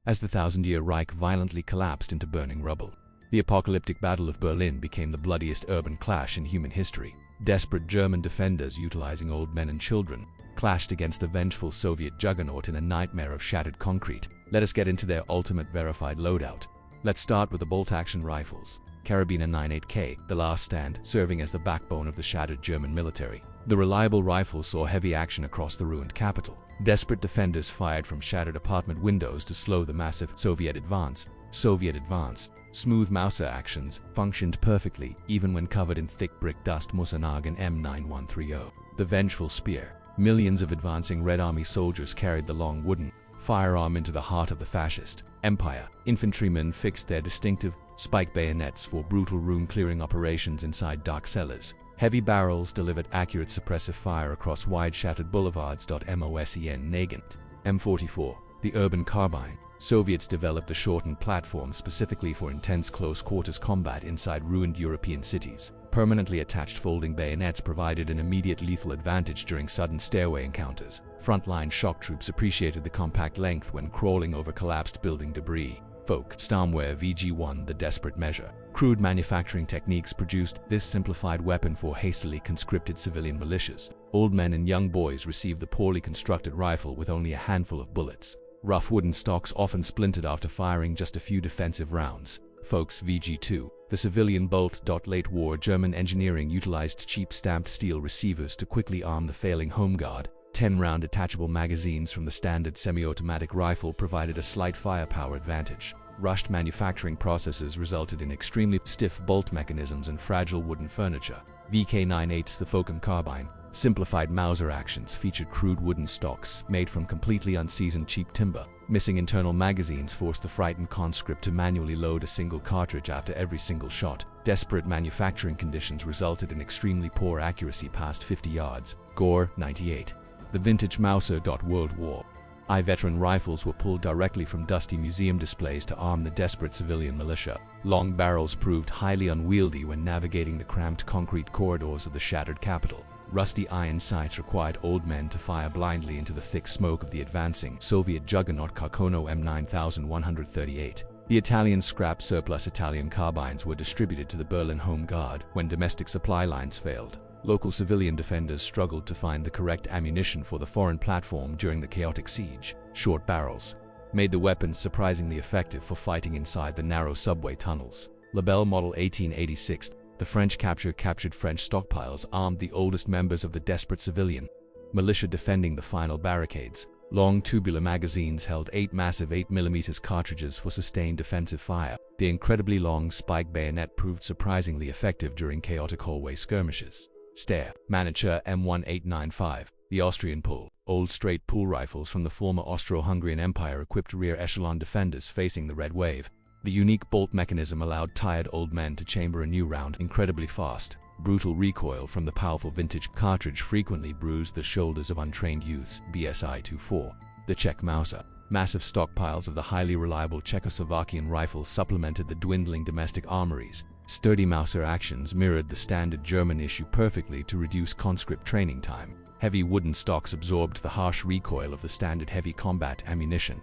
as the Thousand-Year Reich violently collapsed into burning rubble. The apocalyptic Battle of Berlin became the bloodiest urban clash in human history. Desperate German defenders, utilizing old men and children, clashed against the vengeful Soviet juggernaut in a nightmare of shattered concrete. Let us get into their ultimate verified loadout. Let's start with the bolt-action rifles. Karabiner 98K, the last stand, serving as the backbone of the shattered German military. The reliable rifle saw heavy action across the ruined capital. Desperate defenders fired from shattered apartment windows to slow the massive Soviet advance. Smooth Mauser actions functioned perfectly, even when covered in thick brick dust. Mossanagen M9130. The vengeful spear. Millions of advancing Red Army soldiers carried the long wooden firearm into the heart of the fascist empire. Infantrymen fixed their distinctive spike bayonets for brutal room-clearing operations inside dark cellars. Heavy barrels delivered accurate suppressive fire across wide shattered boulevards. Mosen Nagant. M44. The urban carbine. Soviets developed a shortened platform specifically for intense close-quarters combat inside ruined European cities. Permanently attached folding bayonets provided an immediate lethal advantage during sudden stairway encounters. Frontline shock troops appreciated the compact length when crawling over collapsed building debris. Folk Sturmwehr VG1. The desperate measure. Crude manufacturing techniques produced this simplified weapon for hastily conscripted civilian militias. Old men and young boys received the poorly constructed rifle with only a handful of bullets. Rough wooden stocks often splintered after firing just a few defensive rounds. Folks VG2. The civilian bolt. Late war German engineering utilized cheap stamped steel receivers to quickly arm the failing home guard. 10-round detachable magazines from the standard semi-automatic rifle provided a slight firepower advantage. Rushed manufacturing processes resulted in extremely stiff bolt mechanisms and fragile wooden furniture. VK98. The Fokum carbine. Simplified Mauser actions featured crude wooden stocks made from completely unseasoned cheap timber. Missing internal magazines forced the frightened conscript to manually load a single cartridge after every single shot. Desperate manufacturing conditions resulted in extremely poor accuracy past 50 yards. Gore 98. The vintage Mauser. World War I veteran rifles were pulled directly from dusty museum displays to arm the desperate civilian militia. Long barrels proved highly unwieldy when navigating the cramped concrete corridors of the shattered capital. Rusty iron sights required old men to fire blindly into the thick smoke of the advancing Soviet juggernaut. Carcono M9138. The Italian scrap surplus Italian carbines were distributed to the Berlin Home Guard when domestic supply lines failed. Local civilian defenders struggled to find the correct ammunition for the foreign platform during the chaotic siege. Short barrels made the weapons surprisingly effective for fighting inside the narrow subway tunnels. Labelle Model 1886. The French captured French stockpiles armed the oldest members of the desperate civilian militia defending the final barricades. Long tubular magazines held 8 massive 8mm cartridges for sustained defensive fire. The incredibly long spike bayonet proved surprisingly effective during chaotic hallway skirmishes. Steyr Manager M1895. The Austrian pull. Old straight pull rifles from the former Austro-Hungarian Empire equipped rear echelon defenders facing the Red Wave. The unique bolt mechanism allowed tired old men to chamber a new round incredibly fast. Brutal recoil from the powerful vintage cartridge frequently bruised the shoulders of untrained youths. BSI-24. The Czech Mauser. Massive stockpiles of the highly reliable Czechoslovakian rifle supplemented the dwindling domestic armories. Sturdy Mauser actions mirrored the standard German issue perfectly to reduce conscript training time. Heavy wooden stocks absorbed the harsh recoil of the standard heavy combat ammunition.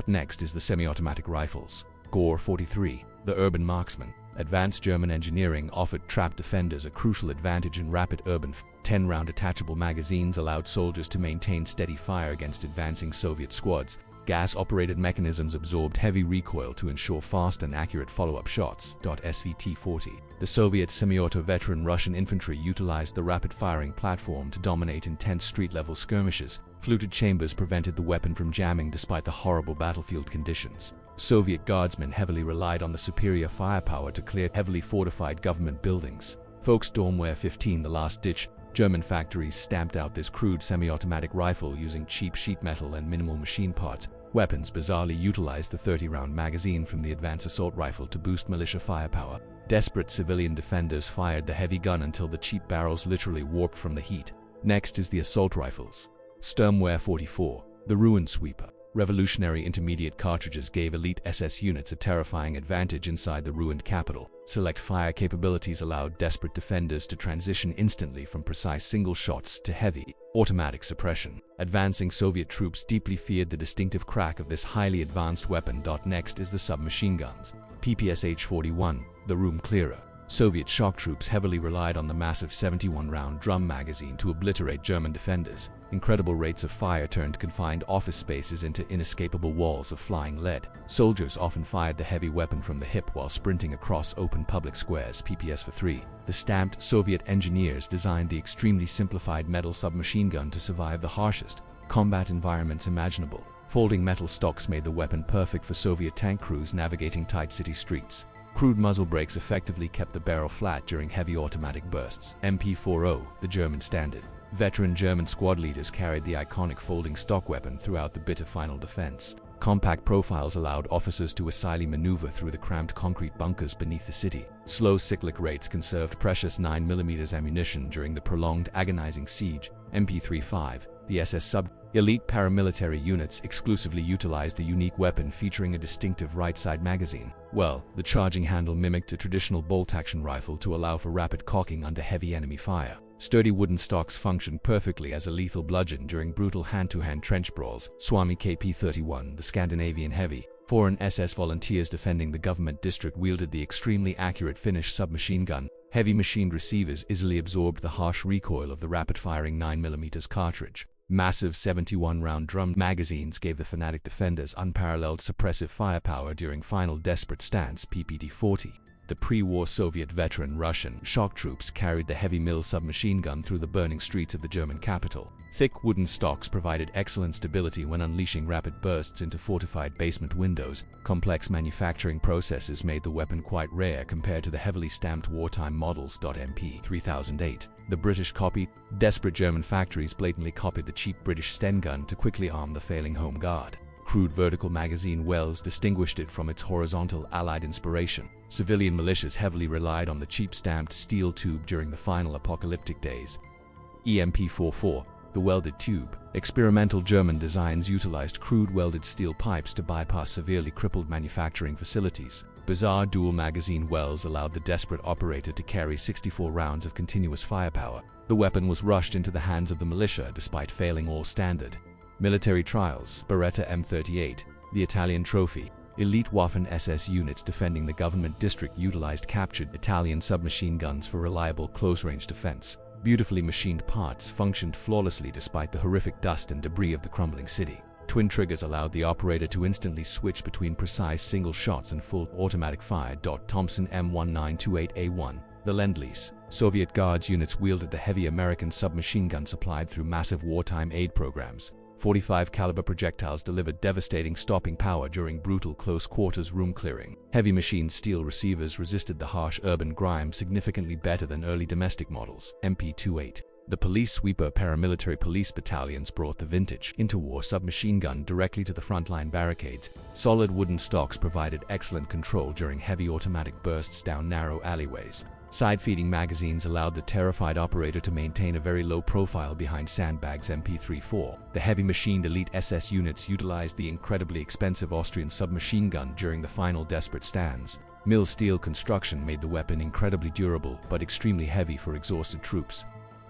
Next is the semi-automatic rifles. Gore 43. The urban marksman. Advanced German engineering offered trap defenders a crucial advantage in rapid urban 10-round detachable magazines allowed soldiers to maintain steady fire against advancing Soviet squads. Gas-operated mechanisms absorbed heavy recoil to ensure fast and accurate follow-up shots. SVT-40. The Soviet semi-auto veteran Russian infantry utilized the rapid-firing platform to dominate intense street-level skirmishes. Fluted chambers prevented the weapon from jamming despite the horrible battlefield conditions. Soviet guardsmen heavily relied on the superior firepower to clear heavily fortified government buildings. Volkssturmwehr 15. The last ditch. German factories stamped out this crude semi-automatic rifle using cheap sheet metal and minimal machine parts. Weapons bizarrely utilized the 30-round magazine from the advanced assault rifle to boost militia firepower. Desperate civilian defenders fired the heavy gun until the cheap barrels literally warped from the heat. Next is the assault rifles. Sturmwehr 44. The ruin sweeper. Revolutionary intermediate cartridges gave elite SS units a terrifying advantage inside the ruined capital. Select fire capabilities allowed desperate defenders to transition instantly from precise single shots to heavy, automatic suppression. Advancing Soviet troops deeply feared the distinctive crack of this highly advanced weapon. Next is the submachine guns. PPSH-41, the room clearer. Soviet shock troops heavily relied on the massive 71-round drum magazine to obliterate German defenders. Incredible rates of fire turned confined office spaces into inescapable walls of flying lead. Soldiers often fired the heavy weapon from the hip while sprinting across open public squares. PPS-43. The stamped Soviet engineers designed the extremely simplified metal submachine gun to survive the harshest combat environments imaginable. Folding metal stocks made the weapon perfect for Soviet tank crews navigating tight city streets. Crude muzzle brakes effectively kept the barrel flat during heavy automatic bursts. MP-40, the German standard. Veteran German squad leaders carried the iconic folding stock weapon throughout the bitter final defense. Compact profiles allowed officers to aisily maneuver through the cramped concrete bunkers beneath the city. Slow cyclic rates conserved precious 9mm ammunition during the prolonged agonizing siege. MP-35, the SS sub. Elite paramilitary units exclusively utilized the unique weapon featuring a distinctive right-side magazine. Well, the charging handle mimicked a traditional bolt-action rifle to allow for rapid cocking under heavy enemy fire. Sturdy wooden stocks functioned perfectly as a lethal bludgeon during brutal hand-to-hand trench brawls. Swami KP-31, the Scandinavian heavy. Foreign SS volunteers defending the government district wielded the extremely accurate Finnish submachine gun. Heavy machined receivers easily absorbed the harsh recoil of the rapid-firing 9mm cartridge. Massive 71-round drum magazines gave the fanatic defenders unparalleled suppressive firepower during final desperate stance. PPD-40. The pre-war Soviet veteran Russian shock troops carried the heavy mill submachine gun through the burning streets of the German capital. Thick wooden stocks provided excellent stability when unleashing rapid bursts into fortified basement windows. Complex manufacturing processes made the weapon quite rare compared to the heavily stamped wartime models. MP-3008. The British copy. Desperate German factories blatantly copied the cheap British Sten gun to quickly arm the failing Home Guard. Crude vertical magazine wells distinguished it from its horizontal Allied inspiration. Civilian militias heavily relied on the cheap stamped steel tube during the final apocalyptic days. EMP-44, the welded tube. Experimental German designs utilized crude welded steel pipes to bypass severely crippled manufacturing facilities. Bizarre dual magazine wells allowed the desperate operator to carry 64 rounds of continuous firepower. The weapon was rushed into the hands of the militia despite failing all standard military trials. Beretta M38, the Italian trophy. Elite Waffen-SS units defending the government district utilized captured Italian submachine guns for reliable close-range defense. Beautifully machined parts functioned flawlessly despite the horrific dust and debris of the crumbling city. Twin triggers allowed the operator to instantly switch between precise single shots and full automatic fire. Thompson M1928A1, the Lend-Lease. Soviet Guards units wielded the heavy American submachine gun supplied through massive wartime aid programs. 45 caliber projectiles delivered devastating stopping power during brutal close-quarters room clearing. Heavy machined steel receivers resisted the harsh urban grime significantly better than early domestic models. MP-28. The police sweeper paramilitary police battalions brought the vintage interwar submachine gun directly to the frontline barricades. Solid wooden stocks provided excellent control during heavy automatic bursts down narrow alleyways. Side-feeding magazines allowed the terrified operator to maintain a very low profile behind sandbags. MP-34. The heavy machined elite SS units utilized the incredibly expensive Austrian submachine gun during the final desperate stands. Mill steel construction made the weapon incredibly durable but extremely heavy for exhausted troops.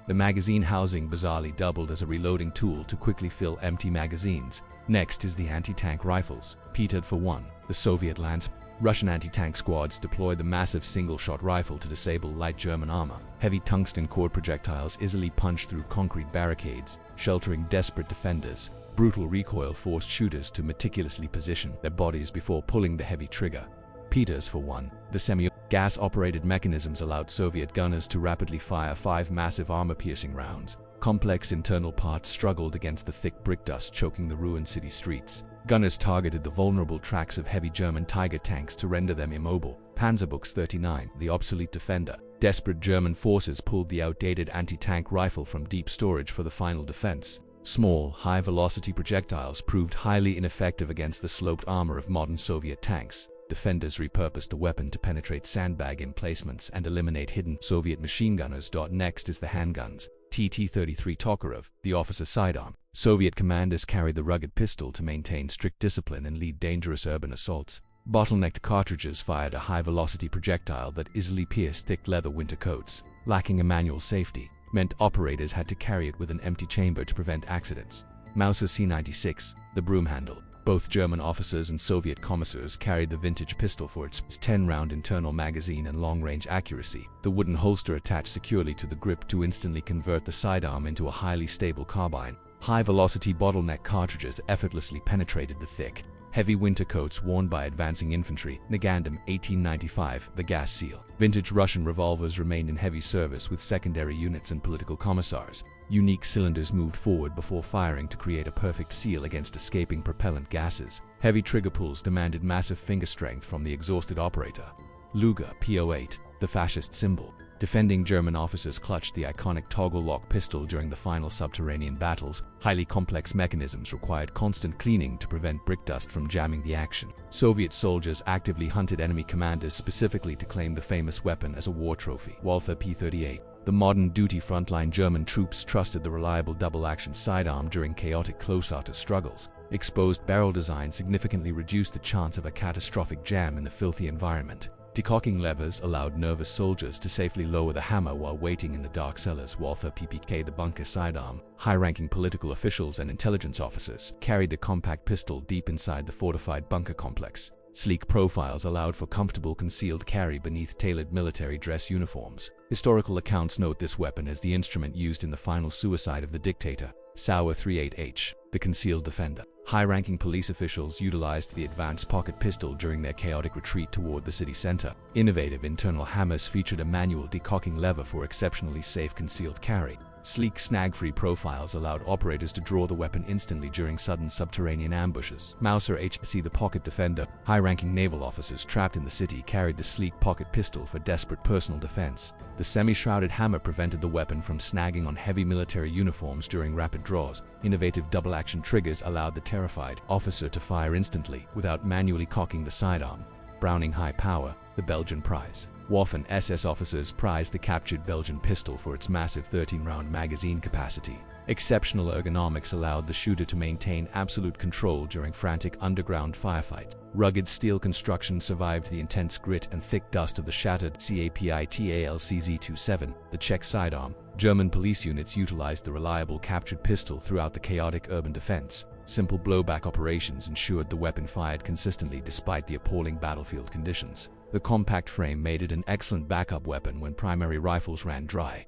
The magazine housing bizarrely doubled as a reloading tool to quickly fill empty magazines. Next is the anti-tank rifles. Petered for one, the Soviet Lance. Russian anti-tank squads deployed the massive single-shot rifle to disable light German armor. Heavy tungsten cord projectiles easily punched through concrete barricades, sheltering desperate defenders. Brutal recoil forced shooters to meticulously position their bodies before pulling the heavy trigger. Peters for one, the semi-gas-operated mechanisms allowed Soviet gunners to rapidly fire 5 massive armor-piercing rounds. Complex internal parts struggled against the thick brick dust choking the ruined city streets. Gunners targeted the vulnerable tracks of heavy German Tiger tanks to render them immobile. Panzerbuchs 39, the obsolete defender. Desperate German forces pulled the outdated anti-tank rifle from deep storage for the final defense. Small, high-velocity projectiles proved highly ineffective against the sloped armor of modern Soviet tanks. Defenders repurposed the weapon to penetrate sandbag emplacements and eliminate hidden Soviet machine gunners. Next is the handguns. TT-33 Tokarev, the officer sidearm. Soviet commanders carried the rugged pistol to maintain strict discipline and lead dangerous urban assaults. Bottlenecked cartridges fired a high-velocity projectile that easily pierced thick leather winter coats. Lacking a manual safety meant operators had to carry it with an empty chamber to prevent accidents. Mauser C96, the broom handle. Both German officers and Soviet commissars carried the vintage pistol for its 10-round internal magazine and long-range accuracy. The wooden holster attached securely to the grip to instantly convert the sidearm into a highly stable carbine. High-velocity bottleneck cartridges effortlessly penetrated the thick, heavy winter coats worn by advancing infantry. Nagandam 1895, the gas seal. Vintage Russian revolvers remained in heavy service with secondary units and political commissars. Unique cylinders moved forward before firing to create a perfect seal against escaping propellant gases. Heavy trigger pulls demanded massive finger strength from the exhausted operator. Luger P08, the fascist symbol. Defending German officers clutched the iconic toggle lock pistol during the final subterranean battles. Highly complex mechanisms required constant cleaning to prevent brick dust from jamming the action. Soviet soldiers actively hunted enemy commanders specifically to claim the famous weapon as a war trophy. Walther P38. The modern-duty frontline German troops trusted the reliable double-action sidearm during chaotic close-quarter struggles. Exposed barrel design significantly reduced the chance of a catastrophic jam in the filthy environment. Decocking levers allowed nervous soldiers to safely lower the hammer while waiting in the dark cellars. Walther PPK, the bunker sidearm. High-ranking political officials and intelligence officers carried the compact pistol deep inside the fortified bunker complex. Sleek profiles allowed for comfortable concealed carry beneath tailored military dress uniforms. Historical accounts note this weapon as the instrument used in the final suicide of the dictator. Sauer 38H, the concealed defender. High-ranking police officials utilized the advanced pocket pistol during their chaotic retreat toward the city center. Innovative internal hammers featured a manual decocking lever for exceptionally safe concealed carry. Sleek snag-free profiles allowed operators to draw the weapon instantly during sudden subterranean ambushes. Mauser HC, the pocket defender. High-ranking naval officers trapped in the city carried the sleek pocket pistol for desperate personal defense. The semi-shrouded hammer prevented the weapon from snagging on heavy military uniforms during rapid draws. Innovative double-action triggers allowed the terrified officer to fire instantly without manually cocking the sidearm. Browning High Power, the Belgian prize. Waffen SS officers prized the captured Belgian pistol for its massive 13-round magazine capacity. Exceptional ergonomics allowed the shooter to maintain absolute control during frantic underground firefights. Rugged steel construction survived the intense grit and thick dust of the shattered CAPITALCZ-27, the Czech sidearm. German police units utilized the reliable captured pistol throughout the chaotic urban defense. Simple blowback operations ensured the weapon fired consistently despite the appalling battlefield conditions. The compact frame made it an excellent backup weapon when primary rifles ran dry.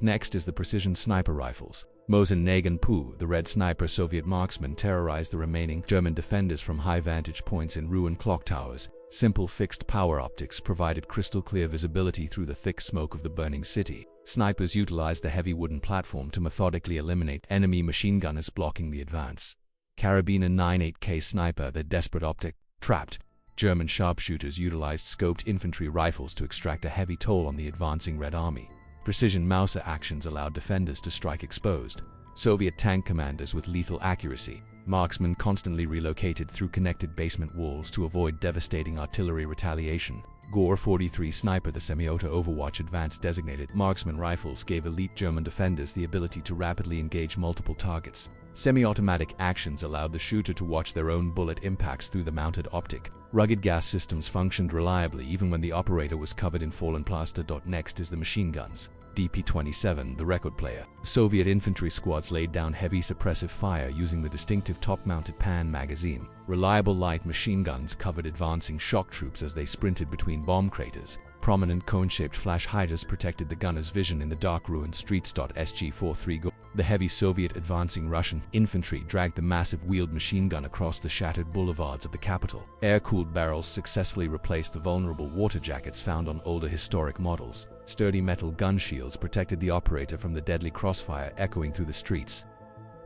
Next is the precision sniper rifles. Mosin Nagin Pu, the red sniper Soviet marksman, terrorized the remaining German defenders from high vantage points in ruined clock towers. Simple fixed power optics provided crystal-clear visibility through the thick smoke of the burning city. Snipers utilized the heavy wooden platform to methodically eliminate enemy machine gunners blocking the advance. Karabiner 98K sniper, the desperate optic. Trapped German sharpshooters utilized scoped infantry rifles to extract a heavy toll on the advancing Red Army. Precision Mauser actions allowed defenders to strike exposed. Soviet tank commanders with lethal accuracy. Marksmen constantly relocated through connected basement walls to avoid devastating artillery retaliation. Gore 43 sniper, the semi-auto Overwatch advanced designated marksman rifles gave elite German defenders the ability to rapidly engage multiple targets. Semi-automatic actions allowed the shooter to watch their own bullet impacts through the mounted optic. Rugged gas systems functioned reliably even when the operator was covered in fallen plaster. Next is the machine guns. DP-27, the record player. Soviet infantry squads laid down heavy suppressive fire using the distinctive top-mounted pan magazine. Reliable light machine guns covered advancing shock troops as they sprinted between bomb craters. Prominent cone-shaped flash hiders protected the gunner's vision in the dark ruined streets. SG-43 The heavy Soviet advancing Russian infantry dragged the massive wheeled machine gun across the shattered boulevards of the capital. Air-cooled barrels successfully replaced the vulnerable water jackets found on older historic models. Sturdy metal gun shields protected the operator from the deadly crossfire echoing through the streets.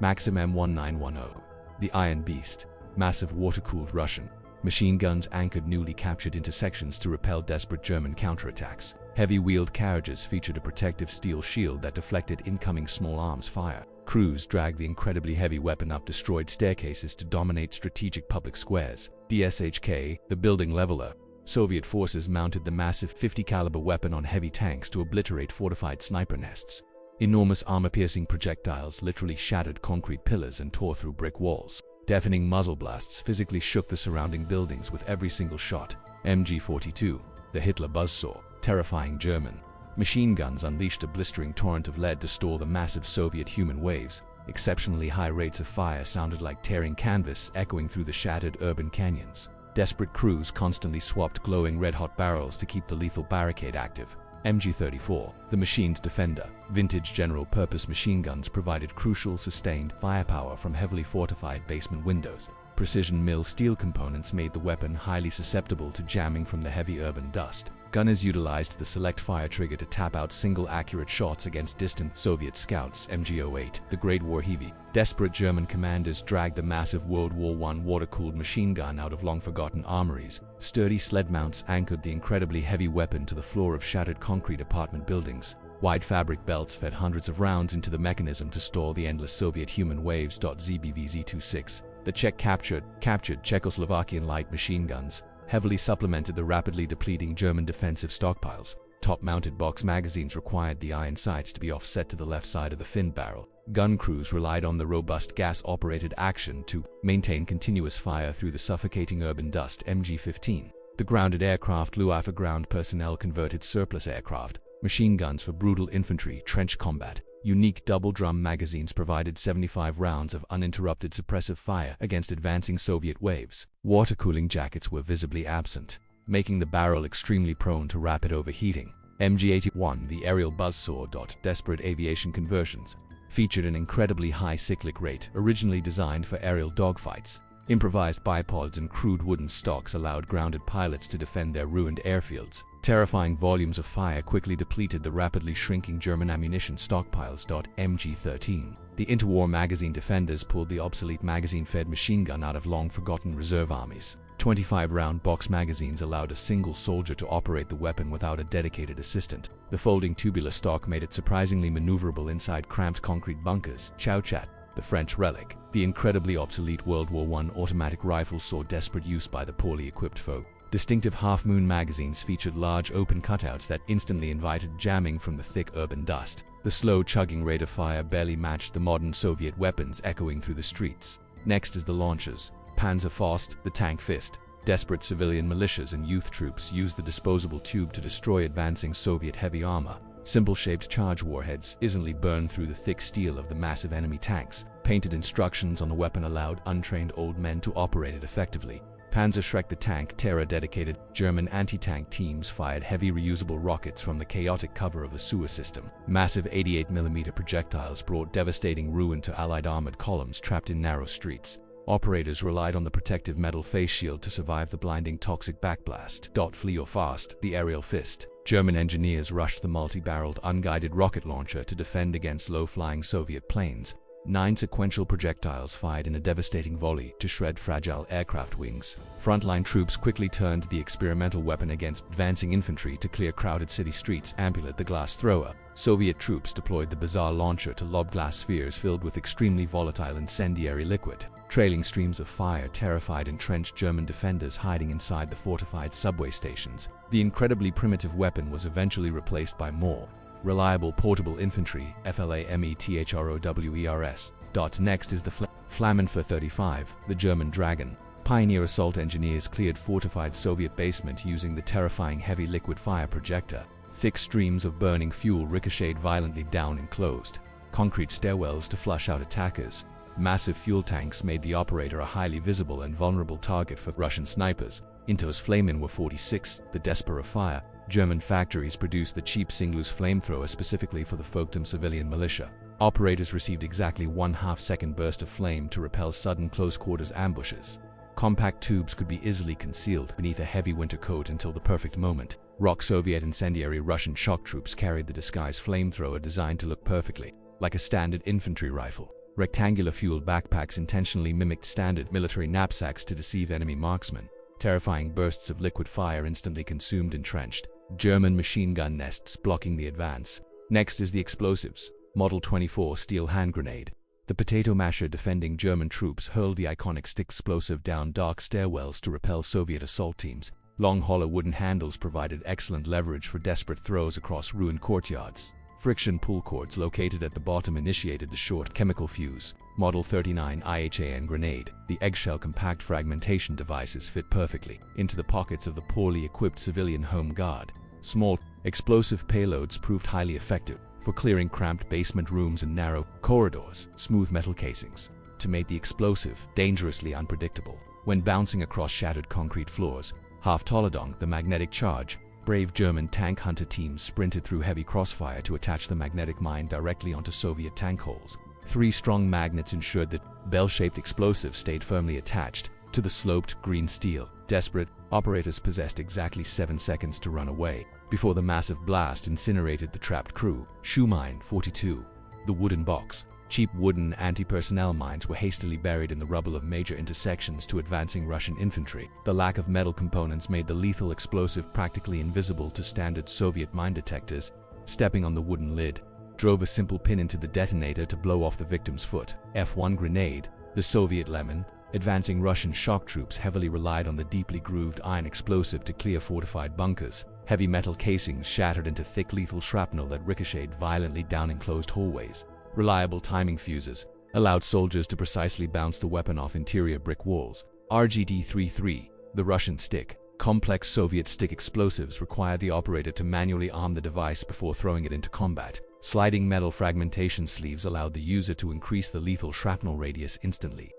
Maxim M1910 The Iron Beast. Massive water-cooled Russian machine guns anchored newly captured intersections to repel desperate German counterattacks. Heavy wheeled carriages featured a protective steel shield that deflected incoming small arms fire. Crews dragged the incredibly heavy weapon up destroyed staircases to dominate strategic public squares. DSHK, the building leveler. Soviet forces mounted the massive 50 caliber weapon on heavy tanks to obliterate fortified sniper nests. Enormous armor-piercing projectiles literally shattered concrete pillars and tore through brick walls. Deafening muzzle blasts physically shook the surrounding buildings with every single shot. MG-42, the Hitler buzzsaw, terrifying German machine guns unleashed a blistering torrent of lead to stall the massive Soviet human waves. Exceptionally high rates of fire sounded like tearing canvas echoing through the shattered urban canyons. Desperate crews constantly swapped glowing red-hot barrels to keep the lethal barricade active. MG-34, the machined defender, vintage general-purpose machine guns provided crucial sustained firepower from heavily fortified basement windows. Precision mill steel components made the weapon highly susceptible to jamming from the heavy urban dust. Gunners utilized the select fire trigger to tap out single accurate shots against distant Soviet scouts. MG-08, the Great War Heavy. Desperate German commanders dragged the massive World War I water-cooled machine gun out of long-forgotten armories. Sturdy sled mounts anchored the incredibly heavy weapon to the floor of shattered concrete apartment buildings. Wide fabric belts fed hundreds of rounds into the mechanism to stall the endless Soviet human waves. ZBV-Z-26, the Czech captured Czechoslovakian light machine guns, heavily supplemented the rapidly depleting German defensive stockpiles. Top-mounted box magazines required the iron sights to be offset to the left side of the fin barrel. Gun crews relied on the robust gas-operated action to maintain continuous fire through the suffocating urban dust. MG-15, the grounded aircraft Luftwaffe ground personnel converted surplus aircraft machine guns for brutal infantry trench combat. Unique double-drum magazines provided 75 rounds of uninterrupted suppressive fire against advancing Soviet waves. Water cooling jackets were visibly absent, making the barrel extremely prone to rapid overheating. MG-81, the aerial buzzsaw. Desperate aviation conversions featured an incredibly high cyclic rate, originally designed for aerial dogfights. Improvised bipods and crude wooden stocks allowed grounded pilots to defend their ruined airfields. Terrifying volumes of fire quickly depleted the rapidly shrinking German ammunition stockpiles. MG-13, the interwar magazine defenders pulled the obsolete magazine-fed machine gun out of long-forgotten reserve armies. 25-round box magazines allowed a single soldier to operate the weapon without a dedicated assistant. The folding tubular stock made it surprisingly maneuverable inside cramped concrete bunkers. Chauchat, the French relic, the incredibly obsolete World War I automatic rifle saw desperate use by the poorly equipped foe. Distinctive half-moon magazines featured large open cutouts that instantly invited jamming from the thick urban dust. The slow chugging rate of fire barely matched the modern Soviet weapons echoing through the streets. Next is the launchers. Panzerfaust, the tank fist. Desperate civilian militias and youth troops used the disposable tube to destroy advancing Soviet heavy armor. Simple-shaped charge warheads easily burned through the thick steel of the massive enemy tanks. Painted instructions on the weapon allowed untrained old men to operate it effectively. Panzerschreck, the tank terror-dedicated German anti-tank teams fired heavy reusable rockets from the chaotic cover of the sewer system. Massive 88mm projectiles brought devastating ruin to Allied armored columns trapped in narrow streets. Operators relied on the protective metal face shield to survive the blinding toxic backblast. Flee or fast, the aerial fist. German engineers rushed the multi-barreled unguided rocket launcher to defend against low-flying Soviet planes. 9 sequential projectiles fired in a devastating volley to shred fragile aircraft wings. Frontline troops quickly turned the experimental weapon against advancing infantry to clear crowded city streets. Ampulate, the glass thrower. Soviet troops deployed the bizarre launcher to lob glass spheres filled with extremely volatile incendiary liquid. Trailing streams of fire terrified entrenched German defenders hiding inside the fortified subway stations. The incredibly primitive weapon was eventually replaced by more reliable portable infantry. FLAMETHROWERS. Next is the Flammenwerfer 35, the German Dragon. Pioneer assault engineers cleared fortified Soviet basement using the terrifying heavy liquid fire projector. Thick streams of burning fuel ricocheted violently down enclosed concrete stairwells to flush out attackers. Massive fuel tanks made the operator a highly visible and vulnerable target for Russian snipers. Into's Flammenwerfer 46, the Desper of Fire. German factories produced the cheap Singlus flamethrower specifically for the Folktum civilian militia. Operators received exactly 1/2 second burst of flame to repel sudden close-quarters ambushes. Compact tubes could be easily concealed beneath a heavy winter coat until the perfect moment. Rock Soviet incendiary Russian shock troops carried the disguised flamethrower designed to look perfectly like a standard infantry rifle. Rectangular fueled backpacks intentionally mimicked standard military knapsacks to deceive enemy marksmen. Terrifying bursts of liquid fire instantly consumed entrenched German machine gun nests, blocking the advance. Next is the explosives. Model 24 Stielhandgranate. The potato masher defending German troops hurled the iconic stick explosive down dark stairwells to repel Soviet assault teams. Long hollow wooden handles provided excellent leverage for desperate throws across ruined courtyards. Friction pull cords located at the bottom initiated the short chemical fuse. Model 39 IHAN grenade. The eggshell compact fragmentation devices fit perfectly into the pockets of the poorly equipped civilian home guard. Small, explosive payloads proved highly effective for clearing cramped basement rooms and narrow corridors. Smooth metal casings to make the explosive dangerously unpredictable. When bouncing across shattered concrete floors, half Toledong, the magnetic charge, brave German tank hunter teams sprinted through heavy crossfire to attach the magnetic mine directly onto Soviet tank holes. 3 strong magnets ensured that bell-shaped explosives stayed firmly attached to the sloped green steel. Desperate operators possessed exactly 7 seconds to run away before the massive blast incinerated the trapped crew. Shoe mine 42. The wooden box. Cheap wooden anti-personnel mines were hastily buried in the rubble of major intersections to advancing Russian infantry. The lack of metal components made the lethal explosive practically invisible to standard Soviet mine detectors. Stepping on the wooden lid drove a simple pin into the detonator to blow off the victim's foot. F1 grenade. The Soviet lemon. Advancing Russian shock troops heavily relied on the deeply grooved iron explosive to clear fortified bunkers. Heavy metal casings shattered into thick lethal shrapnel that ricocheted violently down enclosed hallways. Reliable timing fuses allowed soldiers to precisely bounce the weapon off interior brick walls. RGD-33, the Russian stick. Complex Soviet stick explosives required the operator to manually arm the device before throwing it into combat. Sliding metal fragmentation sleeves allowed the user to increase the lethal shrapnel radius instantly.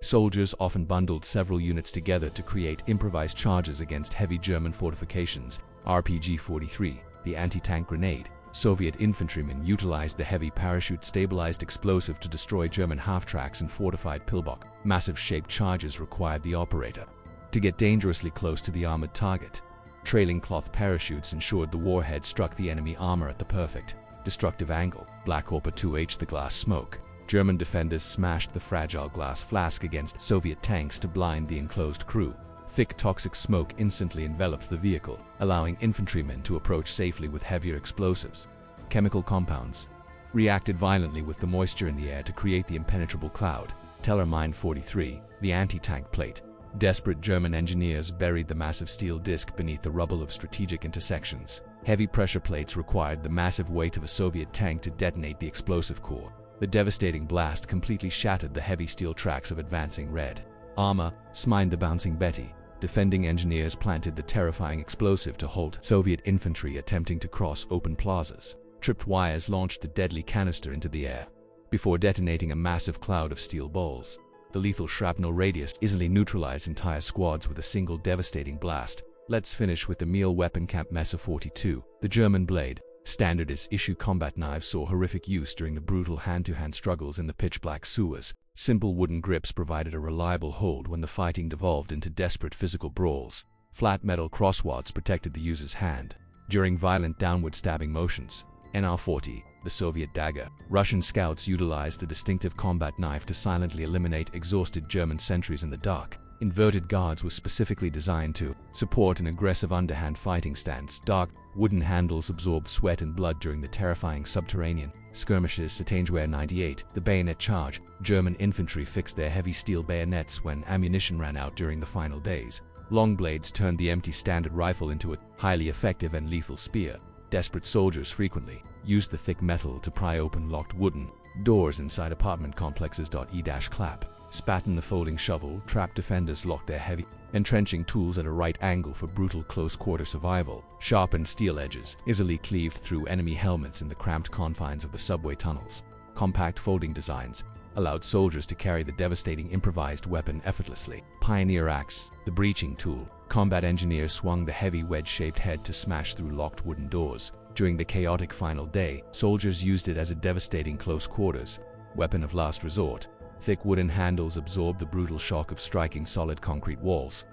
Soldiers often bundled several units together to create improvised charges against heavy German fortifications. RPG-43, the anti-tank grenade. Soviet infantrymen utilized the heavy parachute-stabilized explosive to destroy German half-tracks and fortified pillbox. Massive shaped charges required the operator to get dangerously close to the armored target. Trailing cloth parachutes ensured the warhead struck the enemy armor at the perfect destructive angle. Black Opa 2H, the glass smoke. German defenders smashed the fragile glass flask against Soviet tanks to blind the enclosed crew. Thick toxic smoke instantly enveloped the vehicle, allowing infantrymen to approach safely with heavier explosives. Chemical compounds reacted violently with the moisture in the air to create the impenetrable cloud. Teller Mine 43, the anti-tank plate. Desperate German engineers buried the massive steel disc beneath the rubble of strategic intersections. Heavy pressure plates required the massive weight of a Soviet tank to detonate the explosive core. The devastating blast completely shattered the heavy steel tracks of advancing Red Armor. Smined the Bouncing Betty. Defending engineers planted the terrifying explosive to halt Soviet infantry attempting to cross open plazas. Tripped wires launched the deadly canister into the air before detonating a massive cloud of steel balls. The lethal shrapnel radius easily neutralized entire squads with a single devastating blast. Let's finish with the Meal Weapon Camp Messer 42, the German blade. Standard issue combat knives saw horrific use during the brutal hand-to-hand struggles in the pitch-black sewers. Simple wooden grips provided a reliable hold when the fighting devolved into desperate physical brawls. Flat metal crosswads protected the user's hand during violent downward stabbing motions. NR-40, the Soviet dagger. Russian scouts utilized the distinctive combat knife to silently eliminate exhausted German sentries in the dark. Inverted guards were specifically designed to support an aggressive underhand fighting stance. Dark wooden handles absorbed sweat and blood during the terrifying subterranean skirmishes. Stielhandgranate 98, the bayonet charge. German infantry fixed their heavy steel bayonets when ammunition ran out during the final days. Long blades turned the empty standard rifle into a highly effective and lethal spear. Desperate soldiers frequently used the thick metal to pry open locked wooden doors inside apartment complexes. E-clap. Spatten the folding shovel. Trapped defenders locked their heavy entrenching tools at a right angle for brutal close-quarter survival. Sharpened steel edges easily cleaved through enemy helmets in the cramped confines of the subway tunnels. Compact folding designs allowed soldiers to carry the devastating improvised weapon effortlessly. Pioneer axe, the breaching tool. Combat engineers swung the heavy wedge-shaped head to smash through locked wooden doors. During the chaotic final day, soldiers used it as a devastating close-quarters weapon of last resort. Thick wooden handles absorbed the brutal shock of striking solid concrete walls.